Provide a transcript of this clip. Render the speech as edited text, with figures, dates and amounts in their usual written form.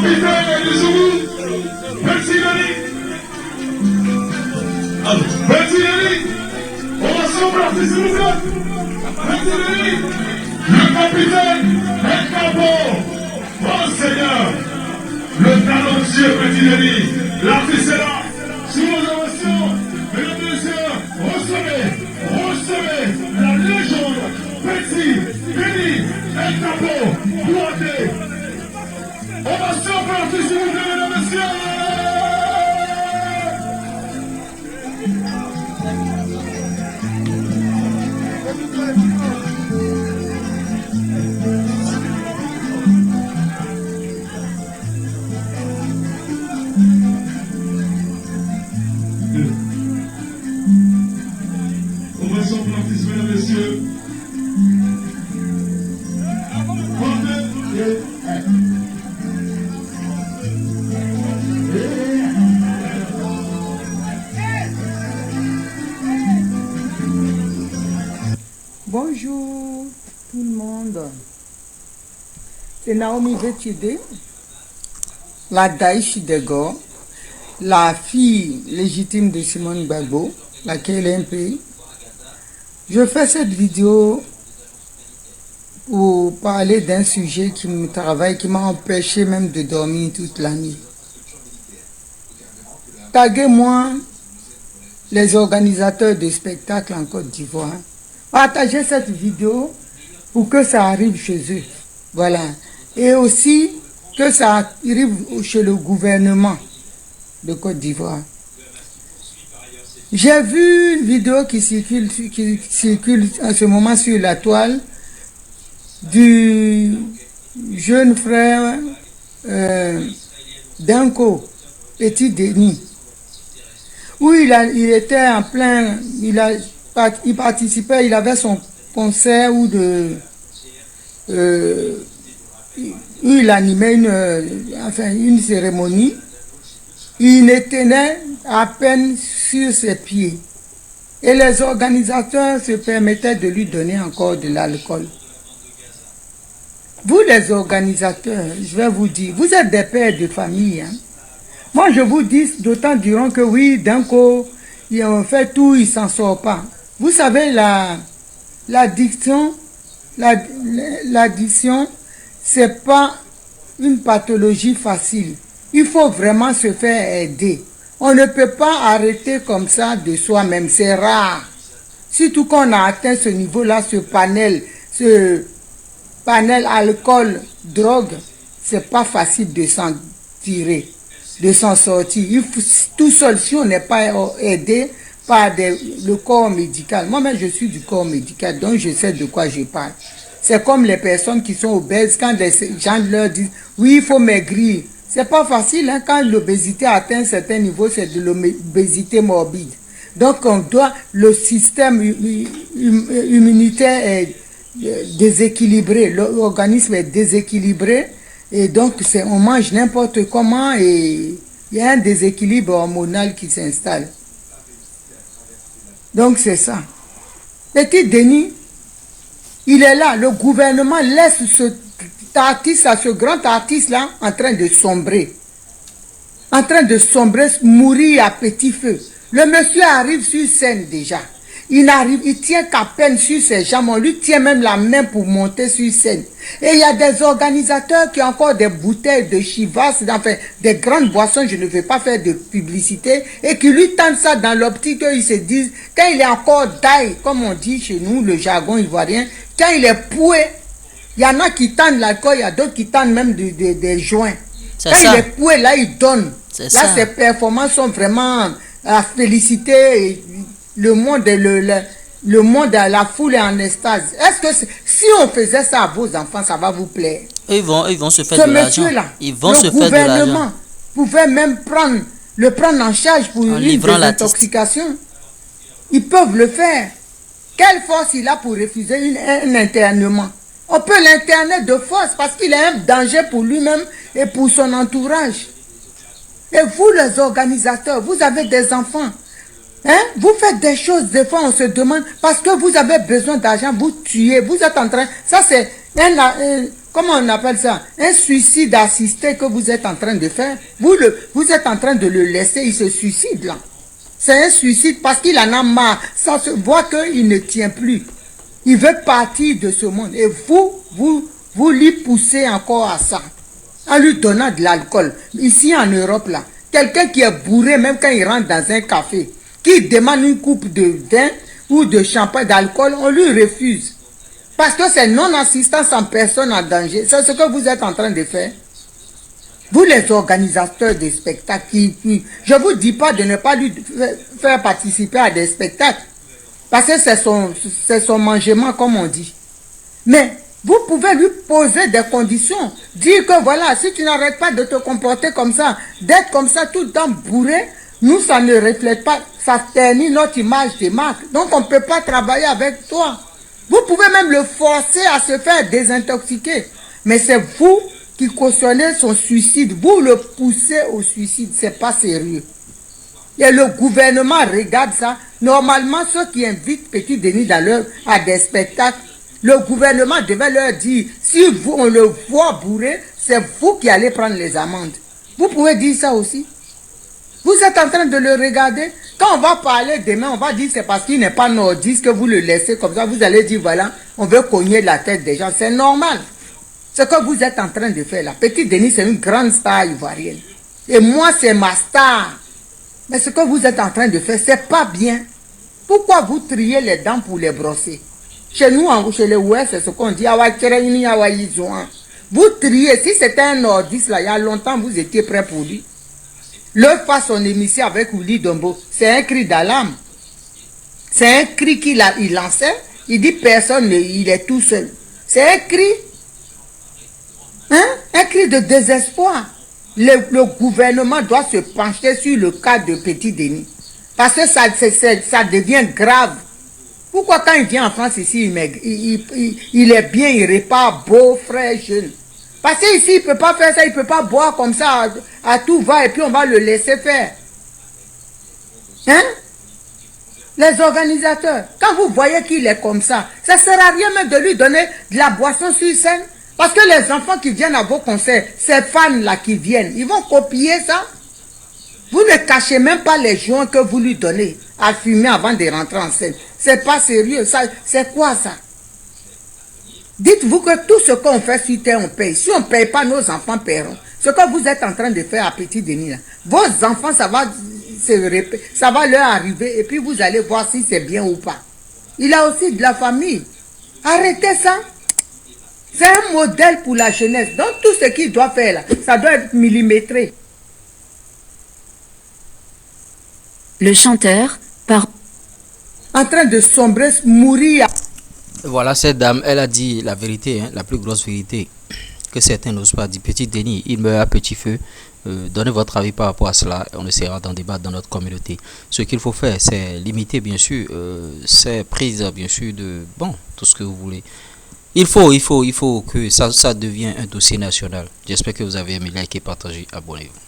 Le capitaine, le capot, oh Seigneur, le talentueux Petit Denis, l'artiste est là, sous vos ovations, mesdames et messieurs, recevez la légende, Petit Denis, el capot, Boité. Ovation pour l'artiste, s'il vous plaît, mesdames et messieurs. Bonjour tout le monde, c'est Naomi Vetide, la Daïchi Dego, la fille légitime de Simone Gbagbo, laquelle est un pays. Je fais cette vidéo pour parler d'un sujet qui me travaille, qui m'a empêché même de dormir toute la nuit. Taguez-moi les organisateurs de spectacles en Côte d'Ivoire. Partagez cette vidéo pour que ça arrive chez eux. Voilà. Et aussi que ça arrive chez le gouvernement de Côte d'Ivoire. J'ai vu une vidéo qui circule en ce moment sur la toile du jeune frère Danko, Petit Denis, où il était en plein, il participait, il avait son concert où il animait une cérémonie. Il ne tenait à peine sur ses pieds. Et les organisateurs se permettaient de lui donner encore de l'alcool. Vous les organisateurs, je vais vous dire, vous êtes des pères de famille. Hein? Moi je vous dis, d'autant diront que oui, Danko, il fait tout, il ne s'en sort pas. Vous savez, l'addiction, c'est pas une pathologie facile. Il faut vraiment se faire aider. On ne peut pas arrêter comme ça de soi-même, c'est rare. Surtout qu'on a atteint ce niveau-là, ce panel alcool, drogue, c'est pas facile de s'en tirer, de s'en sortir. Il faut, tout seul, si on n'est pas aidé par le corps médical. Moi-même, je suis du corps médical, donc je sais de quoi je parle. C'est comme les personnes qui sont obèses, quand les gens leur disent, oui, il faut maigrir. C'est pas facile, hein, quand l'obésité atteint un certain niveau, c'est de l'obésité morbide. Donc, le système immunitaire est déséquilibré, l'organisme est déséquilibré, et donc on mange n'importe comment, et il y a un déséquilibre hormonal qui s'installe. Donc, c'est ça. Petit Denis, il est là, le gouvernement laisse ce grand artiste-là en train de sombrer. Mourir à petit feu. Le monsieur arrive sur scène déjà. Il tient qu'à peine sur ses jambes. On lui tient même la main pour monter sur scène. Et il y a des organisateurs qui ont encore des bouteilles de Chivas, enfin des grandes boissons, je ne vais pas faire de publicité, et qui lui tendent ça dans l'optique qu'ils se disent, quand il est encore daille, comme on dit chez nous, le jargon ivoirien, quand il est poué, il y en a qui tendent l'alcool, il y a d'autres qui tendent même des joints. Quand il est poué, là, il donne. Là, ses performances sont vraiment à féliciter. Et le monde, la foule est en extase. Est-ce que si on faisait ça à vos enfants, ça va vous plaire? Ils vont se faire de l'argent. Ils vont se faire de l'argent. Le gouvernement pouvait même le prendre en charge pour une désintoxication. Ils peuvent le faire. Quelle force il a pour refuser un internement? On peut l'interner de force parce qu'il est un danger pour lui-même et pour son entourage. Et vous, les organisateurs, vous avez des enfants. Hein? Vous faites des choses, des fois on se demande, parce que vous avez besoin d'argent, vous tuez, vous êtes en train, ça c'est comment on appelle ça? Un suicide assisté que vous êtes en train de faire. Vous êtes en train de le laisser, il se suicide là. C'est un suicide parce qu'il en a marre. Ça se voit qu'il ne tient plus. Il veut partir de ce monde. Et vous lui poussez encore à ça. En lui donnant de l'alcool. Ici en Europe là, quelqu'un qui est bourré, même quand il rentre dans un café, qui demande une coupe de vin ou de champagne, d'alcool, on lui refuse. Parce que c'est non-assistance en personne en danger. C'est ce que vous êtes en train de faire. Vous les organisateurs des spectacles, je ne vous dis pas de ne pas lui faire participer à des spectacles. Parce que c'est son mangement comme on dit. Mais vous pouvez lui poser des conditions. Dire que voilà, si tu n'arrêtes pas de te comporter comme ça, d'être comme ça tout le temps bourré, nous ça ne reflète pas, ça ternit notre image de marque. Donc on ne peut pas travailler avec toi. Vous pouvez même le forcer à se faire désintoxiquer. Mais c'est vous qui cautionnez son suicide. Vous le poussez au suicide. Ce n'est pas sérieux. Et le gouvernement regarde ça. Normalement, ceux qui invitent Petit Denis à des spectacles, le gouvernement devait leur dire, si on le voit bourré, c'est vous qui allez prendre les amendes. Vous pouvez dire ça aussi. Vous êtes en train de le regarder. Quand on va parler demain, on va dire c'est parce qu'il n'est pas nordiste que vous le laissez comme ça. Vous allez dire voilà, on veut cogner la tête des gens. C'est normal. Ce que vous êtes en train de faire là. Petit Denis, c'est une grande star ivoirienne. Et moi, c'est ma star. Mais ce que vous êtes en train de faire, c'est pas bien. Pourquoi vous triez les dents pour les brosser? Chez nous, chez les Ouest, c'est ce qu'on dit. Vous triez. Si c'était un nordiste là, il y a longtemps, vous étiez prêt pour lui. Le face son émission avec Willy Dombo, c'est un cri d'alarme. C'est un cri qu'il lançait. Il dit personne, il est tout seul. C'est un cri. Hein? Un cri de désespoir. Le gouvernement doit se pencher sur le cas de Petit Denis. Parce que ça devient grave. Pourquoi quand il vient en France ici, il est bien, il repart beau, frais, jeune. Parce qu'ici, il ne peut pas faire ça, il ne peut pas boire comme ça à tout va et puis on va le laisser faire. Hein? Les organisateurs, quand vous voyez qu'il est comme ça ne sert à rien même de lui donner de la boisson sur scène. Parce que les enfants qui viennent à vos concerts, ces fans-là qui viennent, ils vont copier ça. Vous ne cachez même pas les joints que vous lui donnez à fumer avant de rentrer en scène. C'est pas sérieux. C'est quoi ça? Dites-vous que tout ce qu'on fait sur terre, on paye. Si on ne paye pas, nos enfants paieront. Ce que vous êtes en train de faire à Petit Denis, là, vos enfants, ça va leur arriver et puis vous allez voir si c'est bien ou pas. Il a aussi de la famille. Arrêtez ça. C'est un modèle pour la jeunesse. Donc tout ce qu'il doit faire, là, ça doit être millimétré. Le chanteur part en train de sombrer, mourir. Voilà, cette dame, elle a dit la vérité, hein, la plus grosse vérité que certains n'osent pas dire. Petit Denis, il meurt à petit feu. Donnez votre avis par rapport à cela. On essaiera d'en débattre dans notre communauté. Ce qu'il faut faire, c'est limiter, bien sûr, ces prises, bien sûr, de bon, tout ce que vous voulez. Il faut que ça devienne un dossier national. J'espère que vous avez aimé, liker, partager, abonnez-vous.